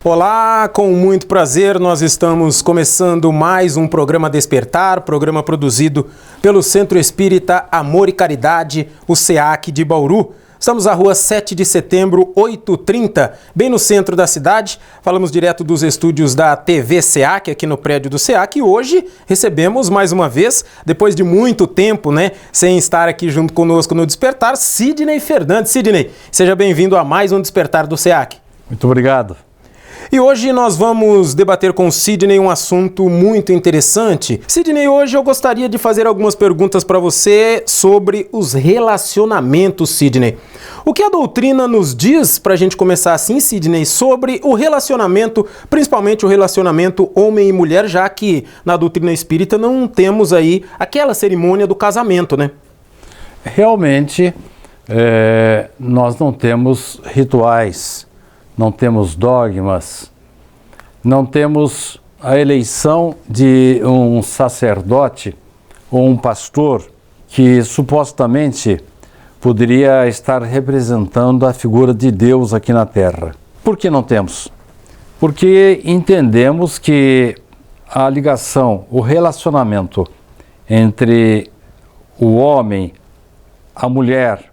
Olá, com muito prazer nós estamos começando mais um programa Despertar, programa produzido pelo Centro Espírita Amor e Caridade, o SEAC de Bauru. Estamos na rua 7 de setembro, 8h30, bem no centro da cidade. Falamos direto dos estúdios da TV SEAC, aqui no prédio do SEAC. E hoje recebemos mais uma vez, depois de muito tempo, sem estar aqui junto conosco no Despertar, Sidney Fernandes. Sidney, seja bem-vindo a mais um Despertar do SEAC. Muito obrigado. E hoje nós vamos debater com o Sidney um assunto muito interessante. Sidney, hoje eu gostaria de fazer algumas perguntas para você sobre os relacionamentos, Sidney. O que a doutrina nos diz, para a gente começar assim, Sidney, sobre o relacionamento, principalmente o relacionamento homem e mulher, já que na doutrina espírita não temos aí aquela cerimônia do casamento, né? Realmente, nós não temos rituais, não temos dogmas, não temos a eleição de um sacerdote ou um pastor que supostamente poderia estar representando a figura de Deus aqui na Terra. Por que não temos? Porque entendemos que a ligação, o relacionamento entre o homem, a mulher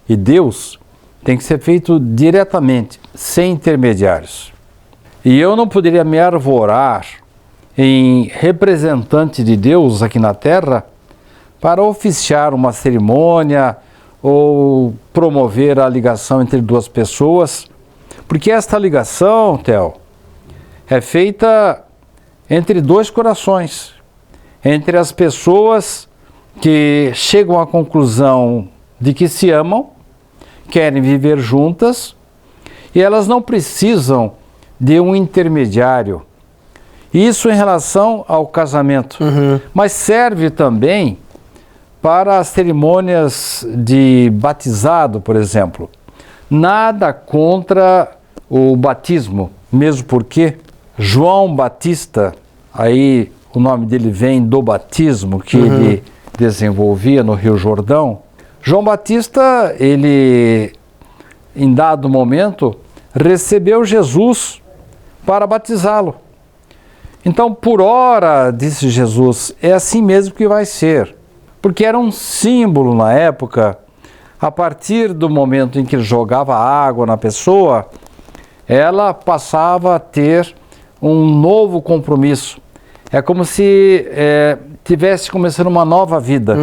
e Deus tem que ser feito diretamente, sem intermediários. E eu não poderia me arvorar em representante de Deus aqui na Terra para oficiar uma cerimônia ou promover a ligação entre duas pessoas, porque esta ligação, Theo, é feita entre dois corações, entre as pessoas que chegam à conclusão de que se amam, querem viver juntas e elas não precisam de um intermediário. Isso em relação ao casamento, mas serve também para as cerimônias de batizado, por exemplo. Nada contra o batismo, mesmo porque João Batista, aí o nome dele vem do batismo que ele desenvolvia no Rio Jordão. João Batista, ele, em dado momento, recebeu Jesus para batizá-lo. Então, por ora, disse Jesus, é assim mesmo que vai ser. Porque era um símbolo na época, a partir do momento em que ele jogava água na pessoa, ela passava a ter um novo compromisso. É como se tivesse começando uma nova vida.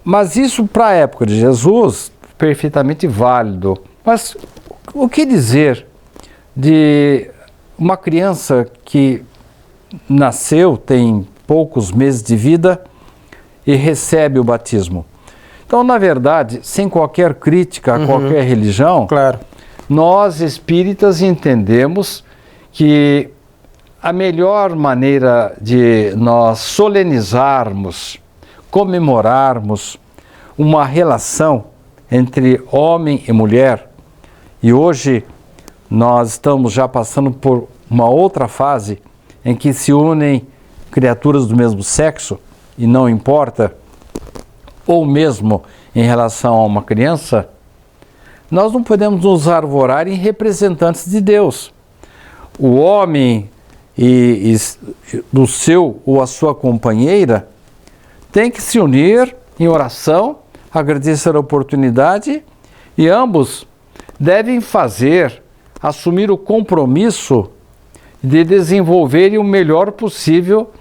Mas isso, para a época de Jesus, perfeitamente válido. Mas o que dizer de uma criança que nasceu, tem poucos meses de vida e recebe o batismo? Então, na verdade, sem qualquer crítica a qualquer religião, claro, nós espíritas entendemos que a melhor maneira de nós solenizarmos, comemorarmos uma relação entre homem e mulher, e hoje nós estamos já passando por uma outra fase em que se unem criaturas do mesmo sexo, e não importa, ou mesmo em relação a uma criança, nós não podemos nos arvorar em representantes de Deus. O homem e do seu ou a sua companheira tem que se unir em oração, agradecer a oportunidade, e ambos devem assumir o compromisso de desenvolverem o melhor possível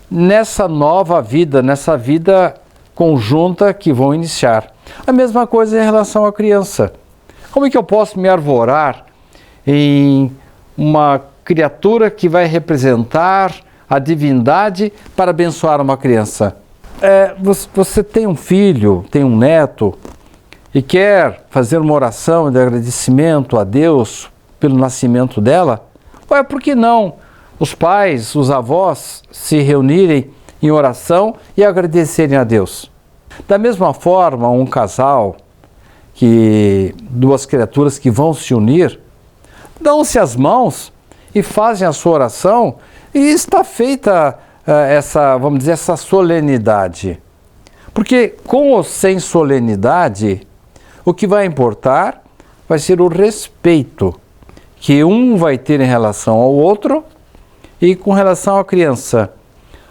nessa nova vida, nessa vida conjunta que vão iniciar. A mesma coisa em relação à criança. Como é que eu posso me arvorar em uma criatura que vai representar a divindade para abençoar uma criança? Você tem um filho, tem um neto e quer fazer uma oração de agradecimento a Deus pelo nascimento dela? Por que não os pais, os avós se reunirem em oração e agradecerem a Deus? Da mesma forma, um casal, duas criaturas que vão se unir, dão-se as mãos e fazem a sua oração, e está feita essa solenidade. Porque com ou sem solenidade, o que vai importar vai ser o respeito que um vai ter em relação ao outro e com relação à criança.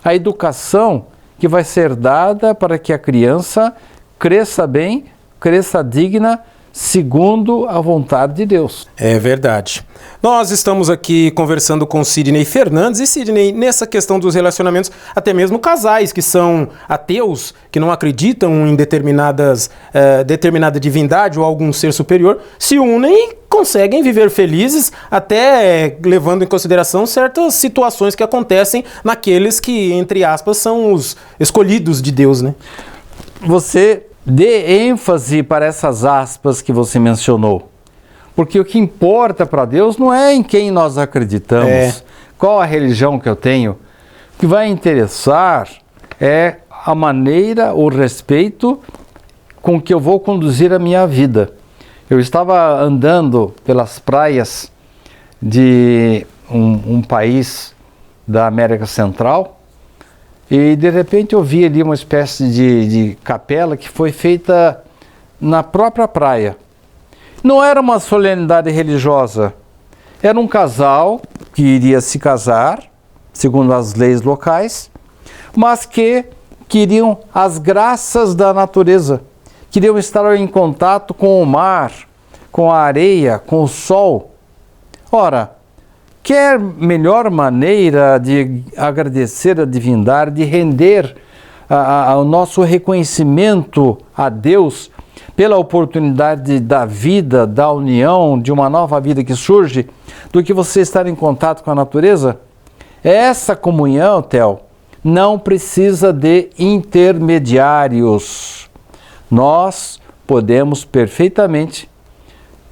A educação que vai ser dada para que a criança cresça bem, cresça digna, segundo a vontade de Deus. É verdade. Nós estamos aqui conversando com Sidney Fernandes. E Sidney, nessa questão dos relacionamentos, até mesmo casais que são ateus, que não acreditam em determinada divindade ou algum ser superior, se unem e conseguem viver felizes, até levando em consideração certas situações que acontecem naqueles que, entre aspas, são os escolhidos de Deus, né? Você dê ênfase para essas aspas que você mencionou. Porque o que importa para Deus não é em quem nós acreditamos, qual a religião que eu tenho. O que vai interessar é a maneira, o respeito com que eu vou conduzir a minha vida. Eu estava andando pelas praias de um país da América Central e de repente eu vi ali uma espécie de capela que foi feita na própria praia. Não era uma solenidade religiosa, era um casal que iria se casar, segundo as leis locais, mas que queriam as graças da natureza, queriam estar em contato com o mar, com a areia, com o sol. Ora, quer melhor maneira de agradecer a divindade, de render o nosso reconhecimento a Deus pela oportunidade da vida, da união, de uma nova vida que surge, do que você estar em contato com a natureza? Essa comunhão, Theo, não precisa de intermediários. Nós podemos perfeitamente,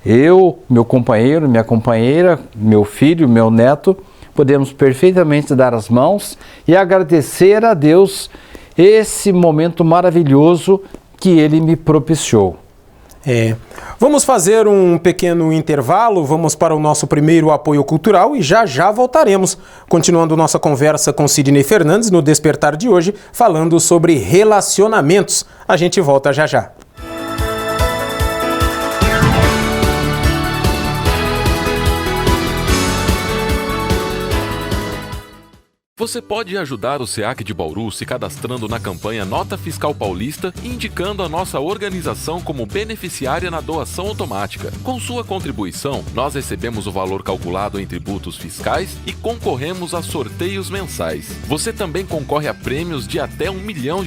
eu, meu companheiro, minha companheira, meu filho, meu neto, podemos perfeitamente dar as mãos e agradecer a Deus esse momento maravilhoso que Ele me propiciou. Vamos fazer um pequeno intervalo, vamos para o nosso primeiro apoio cultural e já voltaremos, continuando nossa conversa com Sidney Fernandes no Despertar de hoje, falando sobre relacionamentos. A gente volta já. Você pode ajudar o SEAC de Bauru se cadastrando na campanha Nota Fiscal Paulista e indicando a nossa organização como beneficiária na doação automática. Com sua contribuição, nós recebemos o valor calculado em tributos fiscais e concorremos a sorteios mensais. Você também concorre a prêmios de até R$1 milhão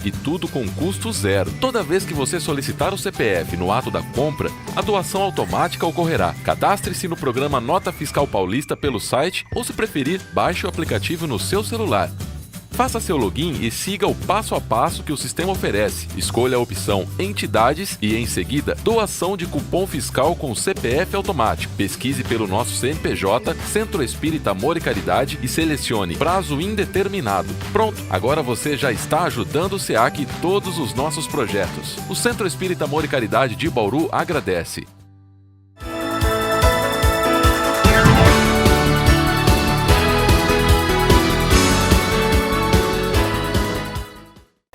e tudo com custo zero. Toda vez que você solicitar o CPF no ato da compra, a doação automática ocorrerá. Cadastre-se no programa Nota Fiscal Paulista pelo site ou, se preferir, baixe o aplicativo no seu celular. Faça seu login e siga o passo a passo que o sistema oferece. Escolha a opção Entidades e, em seguida, Doação de cupom fiscal com CPF automático. Pesquise pelo nosso CNPJ, Centro Espírita Amor e Caridade, e selecione Prazo Indeterminado. Pronto, agora você já está ajudando o SEAC e todos os nossos projetos. O Centro Espírita Amor e Caridade de Bauru agradece.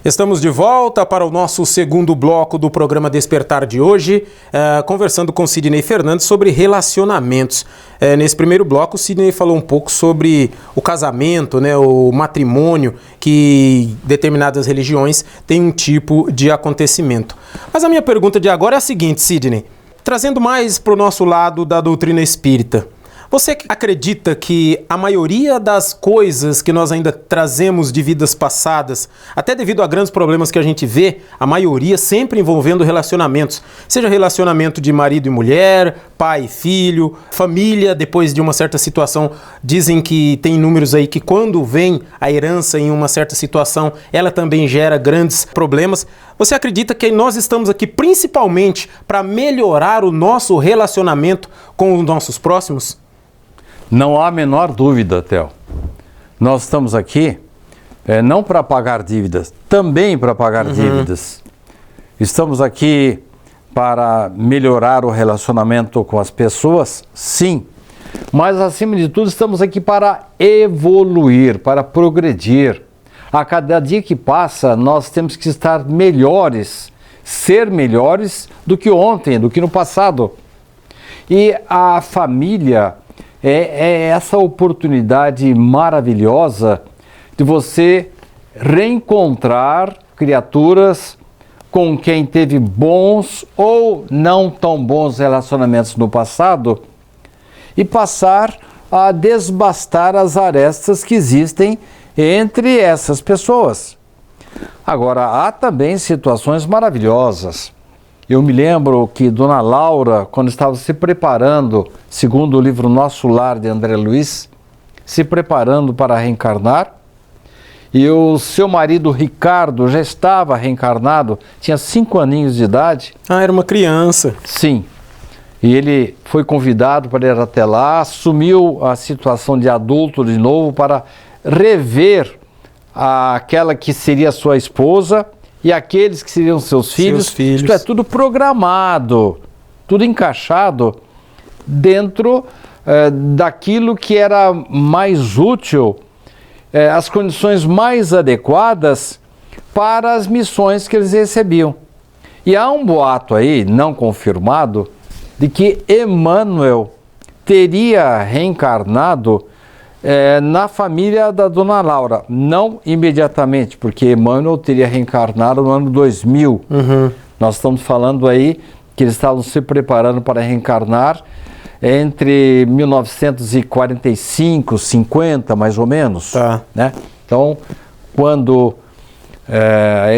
Estamos de volta para o nosso segundo bloco do programa Despertar de hoje, conversando com Sidney Fernandes sobre relacionamentos. Nesse primeiro bloco, o Sidney falou um pouco sobre o casamento, né, o matrimônio, que determinadas religiões têm um tipo de acontecimento. Mas a minha pergunta de agora é a seguinte, Sidney, trazendo mais para o nosso lado da doutrina espírita. Você acredita que a maioria das coisas que nós ainda trazemos de vidas passadas, até devido a grandes problemas que a gente vê, a maioria sempre envolvendo relacionamentos, seja relacionamento de marido e mulher, pai e filho, família, depois de uma certa situação, dizem que tem números aí que quando vem a herança em uma certa situação, ela também gera grandes problemas. Você acredita que nós estamos aqui principalmente para melhorar o nosso relacionamento com os nossos próximos? Não há a menor dúvida, Theo. Nós estamos aqui não para pagar dívidas, também para pagar dívidas. Estamos aqui para melhorar o relacionamento com as pessoas, sim. Mas, acima de tudo, estamos aqui para evoluir, para progredir. A cada dia que passa, nós temos que estar melhores, ser melhores do que ontem, do que no passado. E a família é essa oportunidade maravilhosa de você reencontrar criaturas com quem teve bons ou não tão bons relacionamentos no passado e passar a desbastar as arestas que existem entre essas pessoas. Agora, há também situações maravilhosas. Eu me lembro que Dona Laura, quando estava se preparando, segundo o livro Nosso Lar, de André Luiz, se preparando para reencarnar, e o seu marido Ricardo já estava reencarnado, tinha 5 aninhos de idade. Ah, era uma criança. Sim. E ele foi convidado para ir até lá, assumiu a situação de adulto de novo para rever aquela que seria sua esposa e aqueles que seriam seus filhos. Isto é, tudo programado, tudo encaixado dentro daquilo que era mais útil, as condições mais adequadas para as missões que eles recebiam. E há um boato aí, não confirmado, de que Emmanuel teria reencarnado na família da Dona Laura. Não imediatamente, porque Emmanuel teria reencarnado no ano 2000. Nós estamos falando aí que eles estavam se preparando para reencarnar entre 1945, 50, mais ou menos. Tá. Né? Então, quando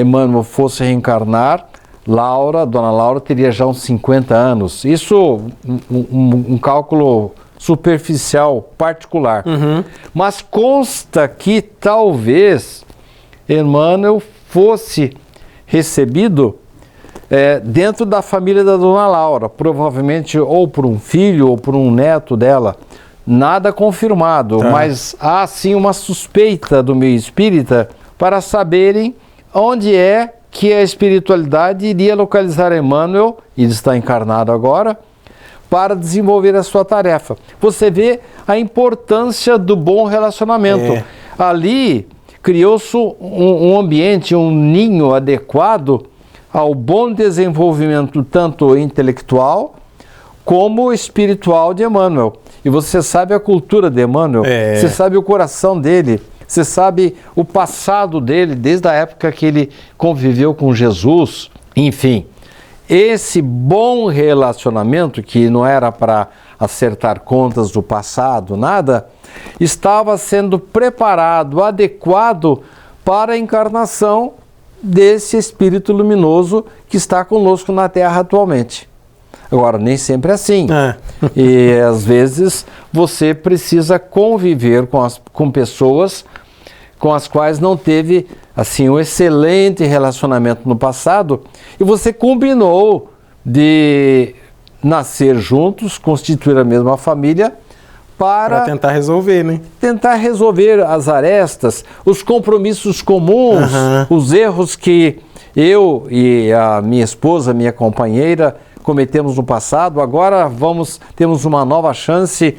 Emmanuel fosse reencarnar, Dona Laura teria já uns 50 anos. Isso, um cálculo superficial, particular. Mas consta que talvez Emmanuel fosse recebido dentro da família da Dona Laura, provavelmente ou por um filho ou por um neto dela. Nada confirmado, mas há sim uma suspeita do meio espírita para saberem onde é que a espiritualidade iria localizar Emmanuel, ele está encarnado agora, para desenvolver a sua tarefa. Você vê a importância do bom relacionamento. Ali criou-se um ambiente, um ninho adequado ao bom desenvolvimento tanto intelectual como espiritual de Emmanuel. E você sabe a cultura de Emmanuel, você sabe o coração dele, você sabe o passado dele, desde a época que ele conviveu com Jesus. Enfim, esse bom relacionamento, que não era para acertar contas do passado, nada, estava sendo preparado, adequado para a encarnação desse espírito luminoso que está conosco na Terra atualmente. Agora, nem sempre é assim. E às vezes você precisa conviver com pessoas com as quais não teve assim um excelente relacionamento no passado e você combinou de nascer juntos, constituir a mesma família para tentar resolver, né? Tentar resolver as arestas, os compromissos comuns, os erros que eu e a minha esposa, minha companheira, cometemos no passado. Agora temos uma nova chance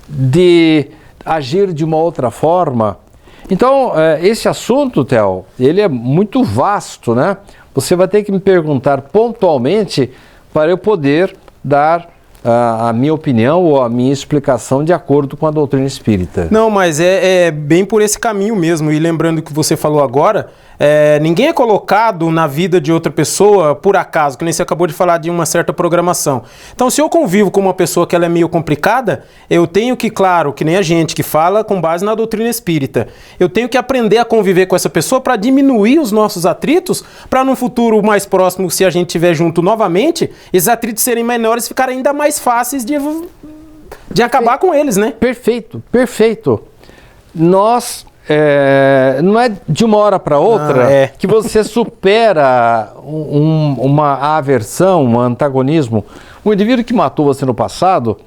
de agir de uma outra forma. Então, esse assunto, Theo, ele é muito vasto, né? Você vai ter que me perguntar pontualmente para eu poder dar a minha opinião ou a minha explicação de acordo com a doutrina espírita. Não, mas é bem por esse caminho mesmo. E lembrando que você falou agora, ninguém é colocado na vida de outra pessoa por acaso, que nem você acabou de falar de uma certa programação. Então, se eu convivo com uma pessoa que ela é meio complicada, eu tenho que, claro, que nem a gente que fala com base na doutrina espírita, eu tenho que aprender a conviver com essa pessoa para diminuir os nossos atritos, para no futuro mais próximo, se a gente estiver junto novamente, esses atritos serem menores e ficarem ainda mais fáceis de acabar com eles, né? Perfeito, perfeito. Nós, não é de uma hora para outra que você supera uma aversão, um antagonismo. Um indivíduo que matou você no passado,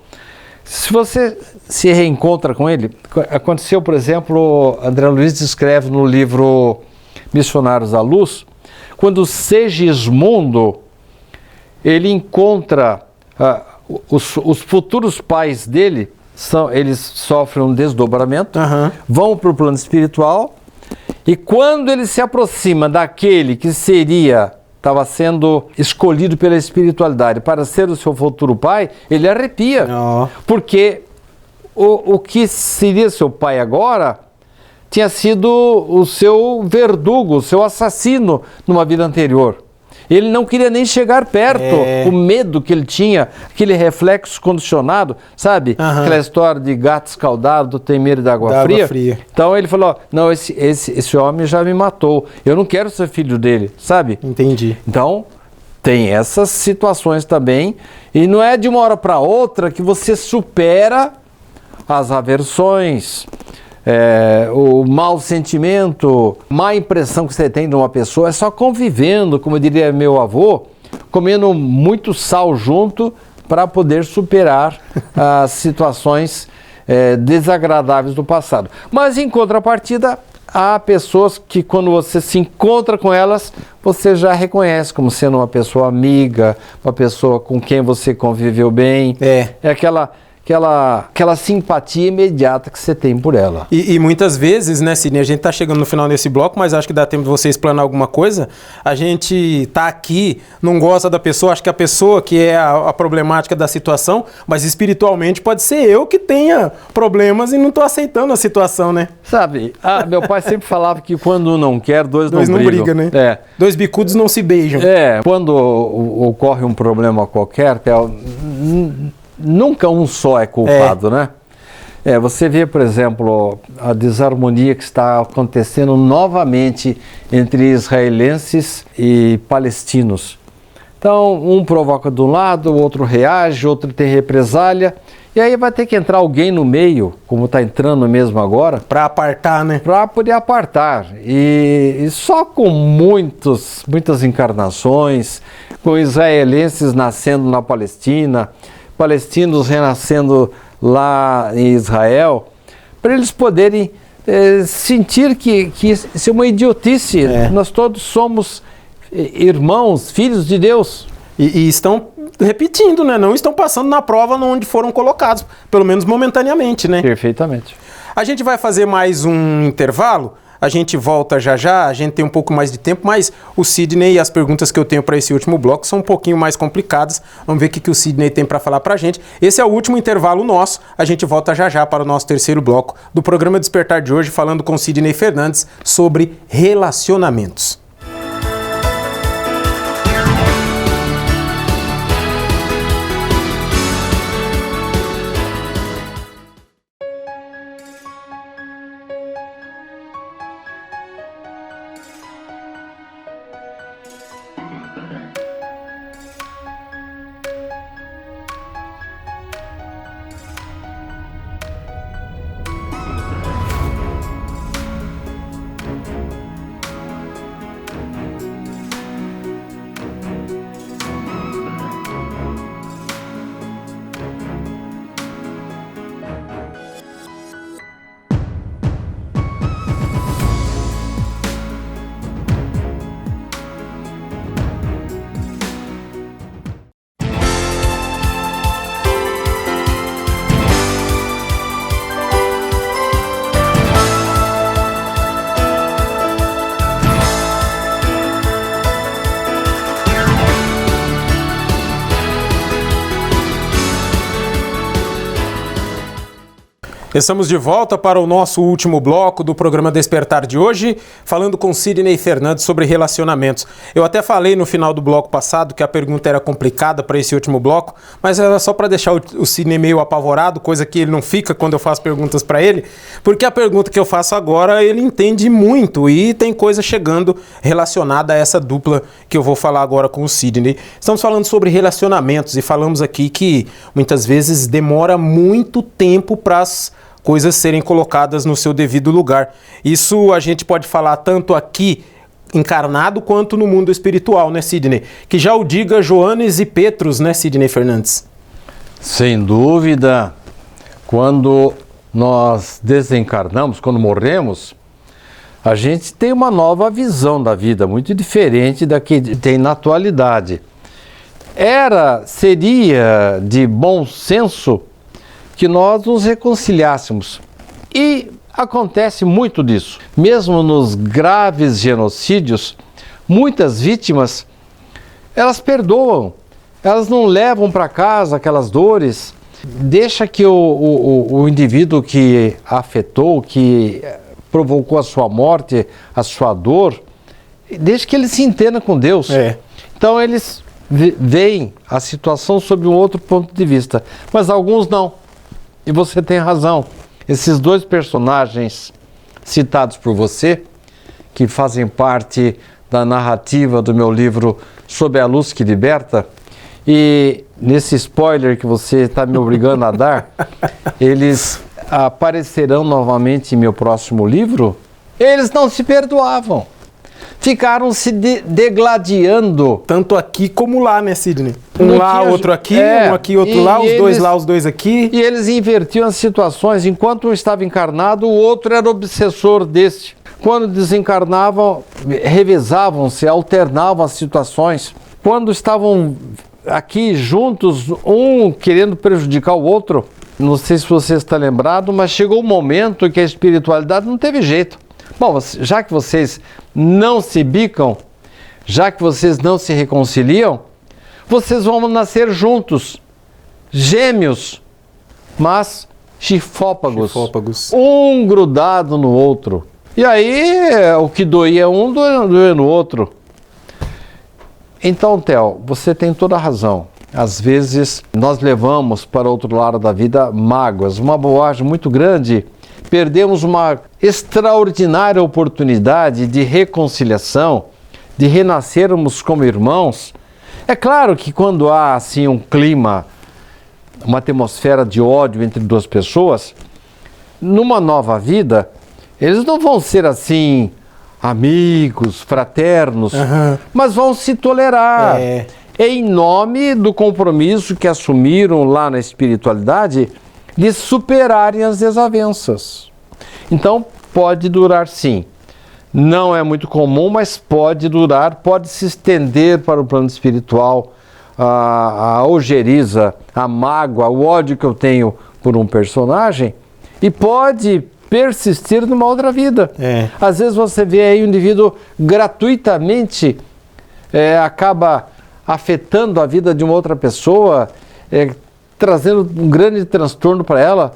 se você se reencontra com ele, aconteceu, por exemplo, André Luiz descreve no livro Missionários da Luz, quando Segismundo, ele encontra os futuros pais dele, eles sofrem um desdobramento, vão para o plano espiritual, e quando ele se aproxima daquele que seria estava sendo escolhido pela espiritualidade para ser o seu futuro pai, ele arrepia. Porque o que seria seu pai agora tinha sido o seu verdugo, o seu assassino numa vida anterior. Ele não queria nem chegar perto, o medo que ele tinha, aquele reflexo condicionado, sabe? Aquela história de gato escaldado, tem medo da água fria. Então ele falou, não, esse homem já me matou, eu não quero ser filho dele, sabe? Entendi. Então, tem essas situações também, e não é de uma hora para outra que você supera as aversões, o mau sentimento, má impressão que você tem de uma pessoa. É só convivendo, como diria meu avô, comendo muito sal junto para poder superar as situações desagradáveis do passado. Mas em contrapartida, há pessoas que quando você se encontra com elas, você já reconhece como sendo uma pessoa amiga, uma pessoa com quem você conviveu bem. É aquela simpatia imediata que você tem por ela. E muitas vezes, né, Sidney, a gente tá chegando no final desse bloco, mas acho que dá tempo de você explanar alguma coisa. A gente tá aqui, não gosta da pessoa, acho que a pessoa que é a problemática da situação, mas espiritualmente pode ser eu que tenha problemas e não tô aceitando a situação, né? Sabe, meu pai sempre falava que quando um não quer, dois não brigam, né? Dois bicudos não se beijam. Quando ocorre um problema qualquer, nunca um só é culpado, né? Você vê, por exemplo, a desarmonia que está acontecendo novamente entre israelenses e palestinos. Então, um provoca de um lado, o outro reage, o outro tem represália, e aí vai ter que entrar alguém no meio, como está entrando mesmo agora. Para apartar, né? Para poder apartar. E só com muitas encarnações, com israelenses nascendo na Palestina, palestinos renascendo lá em Israel, para eles poderem sentir que isso é uma idiotice. Nós todos somos irmãos, filhos de Deus. E estão repetindo, né? Não estão passando na prova onde foram colocados, pelo menos momentaneamente, né? Perfeitamente. A gente vai fazer mais um intervalo. A gente volta já já, a gente tem um pouco mais de tempo, mas o Sidney e as perguntas que eu tenho para esse último bloco são um pouquinho mais complicadas. Vamos ver o que o Sidney tem para falar para a gente. Esse é o último intervalo nosso, a gente volta já já para o nosso terceiro bloco do programa Despertar de hoje, falando com Sidney Fernandes sobre relacionamentos. Estamos de volta para o nosso último bloco do programa Despertar de hoje, falando com Sidney Fernandes sobre relacionamentos. Eu até falei no final do bloco passado que a pergunta era complicada para esse último bloco, mas era só para deixar o Sidney meio apavorado, coisa que ele não fica quando eu faço perguntas para ele, porque a pergunta que eu faço agora ele entende muito e tem coisa chegando relacionada a essa dupla que eu vou falar agora com o Sidney. Estamos falando sobre relacionamentos e falamos aqui que muitas vezes demora muito tempo para as coisas serem colocadas no seu devido lugar. Isso a gente pode falar tanto aqui encarnado quanto no mundo espiritual, né, Sidney? Que já o diga Joanes e Petrus, né, Sidney Fernandes? Sem dúvida. Quando nós desencarnamos, quando morremos, a gente tem uma nova visão da vida, muito diferente da que tem na atualidade. Seria de bom senso que nós nos reconciliássemos. E acontece muito disso. Mesmo nos graves genocídios, muitas vítimas elas perdoam, elas não levam para casa aquelas dores. Deixa que o indivíduo que afetou, que provocou a sua morte, a sua dor, deixa que ele se entenda com Deus. Então eles veem a situação sob um outro ponto de vista, mas alguns não. E você tem razão. Esses dois personagens citados por você, que fazem parte da narrativa do meu livro Sob a Luz que Liberta, e nesse spoiler que você está me obrigando a dar, eles aparecerão novamente em meu próximo livro. Eles não se perdoavam. Ficaram se degladiando. Tanto aqui como lá, né, Sidney? Um lá, outro aqui, um aqui, outro lá, os dois lá, os dois aqui. E eles invertiam as situações. Enquanto um estava encarnado, o outro era obsessor deste. Quando desencarnavam, revezavam-se, alternavam as situações. Quando estavam aqui juntos, um querendo prejudicar o outro, não sei se você está lembrado, mas chegou um momento que a espiritualidade não teve jeito. Bom, já que vocês não se bicam, já que vocês não se reconciliam, vocês vão nascer juntos, gêmeos, mas chifópagos, um grudado no outro. E aí, o que doía um, doía no outro. Então, Theo, você tem toda a razão. Às vezes, nós levamos para o outro lado da vida mágoas, uma bobagem muito grande. Perdemos uma extraordinária oportunidade de reconciliação, de renascermos como irmãos. É claro que quando há assim um clima, uma atmosfera de ódio entre duas pessoas, numa nova vida, eles não vão ser assim amigos, fraternos, mas vão se tolerar. Em nome do compromisso que assumiram lá na espiritualidade, de superarem as desavenças. Então, pode durar sim. Não é muito comum, mas pode durar, pode se estender para o plano espiritual, a ojeriza, a mágoa, o ódio que eu tenho por um personagem, e pode persistir numa outra vida. Às vezes você vê aí um indivíduo gratuitamente acaba afetando a vida de uma outra pessoa, trazendo um grande transtorno para ela,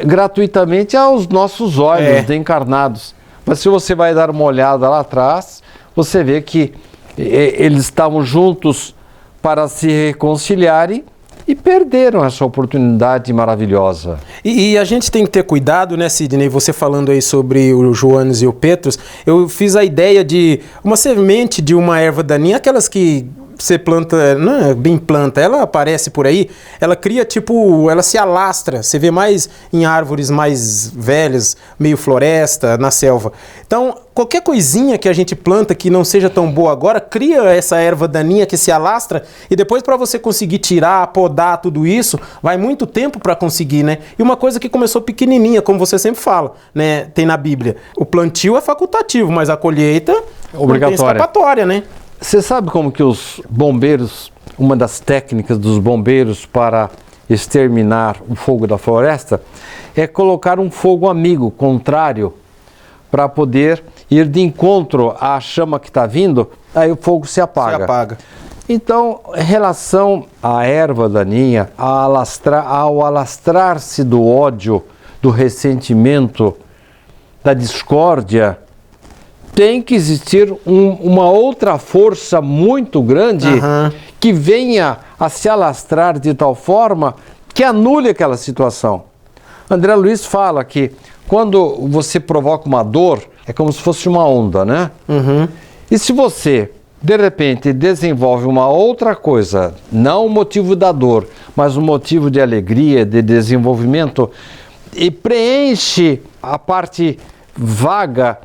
gratuitamente aos nossos olhos de encarnados. Mas se você vai dar uma olhada lá atrás, você vê que eles estavam juntos para se reconciliarem e perderam essa oportunidade maravilhosa. E a gente tem que ter cuidado, né, Sidney? Você falando aí sobre o Joanes e o Petrus, eu fiz a ideia de uma semente de uma erva daninha, aquelas que você planta, não é bem planta, ela aparece por aí, ela cria tipo, ela se alastra, você vê mais em árvores mais velhas, meio floresta, na selva. Então, qualquer coisinha que a gente planta que não seja tão boa agora, cria essa erva daninha que se alastra e depois para você conseguir tirar, podar tudo isso, vai muito tempo para conseguir, né? E uma coisa que começou pequenininha, como você sempre fala, né? Tem na Bíblia, o plantio é facultativo, mas a colheita obrigatória. Não tem escapatória, né? Você sabe como que os bombeiros, uma das técnicas dos bombeiros para exterminar o fogo da floresta é colocar um fogo amigo, contrário, para poder ir de encontro à chama que está vindo, aí o fogo se apaga. Então, em relação à erva daninha, ao alastrar-se do ódio, do ressentimento, da discórdia, tem que existir uma outra força muito grande que venha a se alastrar de tal forma que anule aquela situação. André Luiz fala que quando você provoca uma dor, é como se fosse uma onda, né? E se você, de repente, desenvolve uma outra coisa, não o motivo da dor, mas o motivo de alegria, de desenvolvimento, e preenche a parte vaga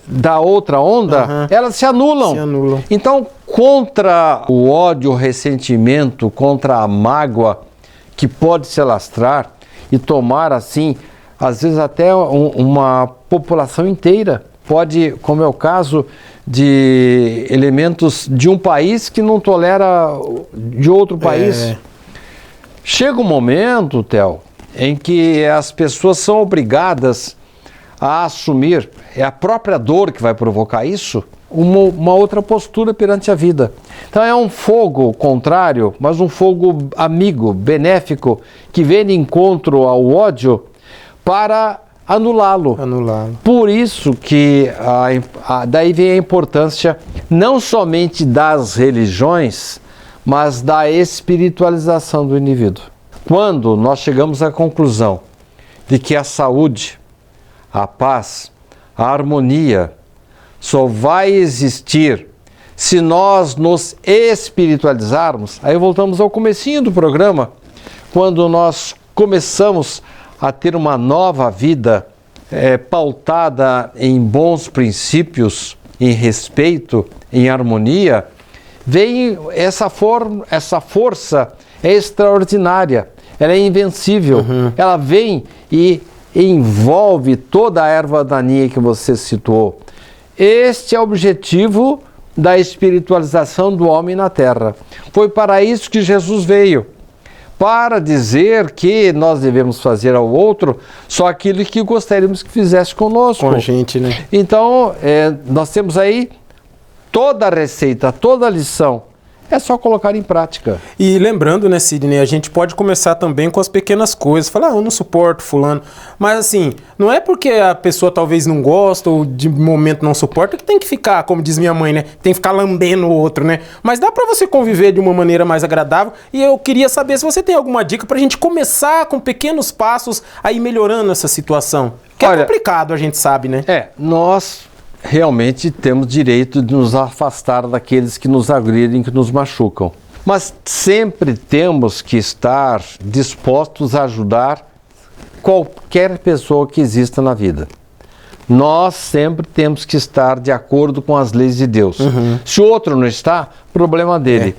da outra onda, elas se anulam. Então, contra o ódio, o ressentimento, contra a mágoa que pode se alastrar e tomar assim, às vezes até uma população inteira. Pode, como é o caso de elementos de um país que não tolera de outro país. Chega um momento, Theo, em que as pessoas são obrigadas a assumir, é a própria dor que vai provocar isso, uma outra postura perante a vida. Então é um fogo contrário, mas um fogo amigo, benéfico, que vem de encontro ao ódio para anulá-lo. Por isso que daí vem a importância não somente das religiões, mas da espiritualização do indivíduo. Quando nós chegamos à conclusão de que a saúde, a paz, a harmonia só vai existir se nós nos espiritualizarmos, aí voltamos ao comecinho do programa, quando nós começamos a ter uma nova vida pautada em bons princípios, em respeito, em harmonia, vem essa força é extraordinária, ela é invencível, ela vem e envolve toda a erva daninha que você citou. Este é o objetivo da espiritualização do homem na Terra. Foi para isso que Jesus veio, para dizer que nós devemos fazer ao outro só aquilo que gostaríamos que fizesse conosco. Com a gente, né? Então, nós temos aí toda a receita, toda a lição. É só colocar em prática. E lembrando, né, Sidney, a gente pode começar também com as pequenas coisas. Falar, eu não suporto fulano. Mas assim, não é porque a pessoa talvez não gosta ou de momento não suporta que tem que ficar, como diz minha mãe, né? Tem que ficar lambendo o outro, né? Mas dá pra você conviver de uma maneira mais agradável. E eu queria saber se você tem alguma dica pra gente começar com pequenos passos a ir melhorando essa situação. Que é complicado, a gente sabe, né? Nós realmente temos direito de nos afastar daqueles que nos agridem, que nos machucam. Mas sempre temos que estar dispostos a ajudar qualquer pessoa que exista na vida. Nós sempre temos que estar de acordo com as leis de Deus. Se o outro não está, problema dele.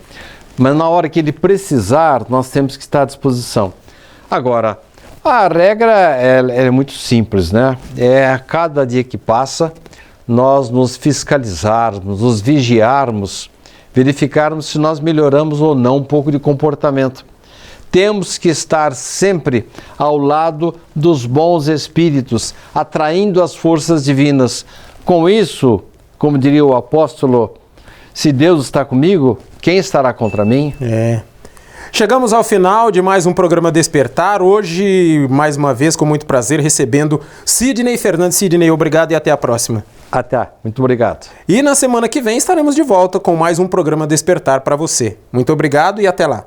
Mas na hora que ele precisar, nós temos que estar à disposição. Agora, a regra é muito simples, né? A cada dia que passa, nós nos fiscalizarmos, nos vigiarmos, verificarmos se nós melhoramos ou não um pouco de comportamento. Temos que estar sempre ao lado dos bons espíritos, atraindo as forças divinas. Com isso, como diria o apóstolo, se Deus está comigo, quem estará contra mim? Chegamos ao final de mais um programa Despertar. Hoje, mais uma vez, com muito prazer, recebendo Sidney Fernandes. Sidney, obrigado e até a próxima. Até, muito obrigado. E na semana que vem estaremos de volta com mais um programa Despertar para você. Muito obrigado e até lá.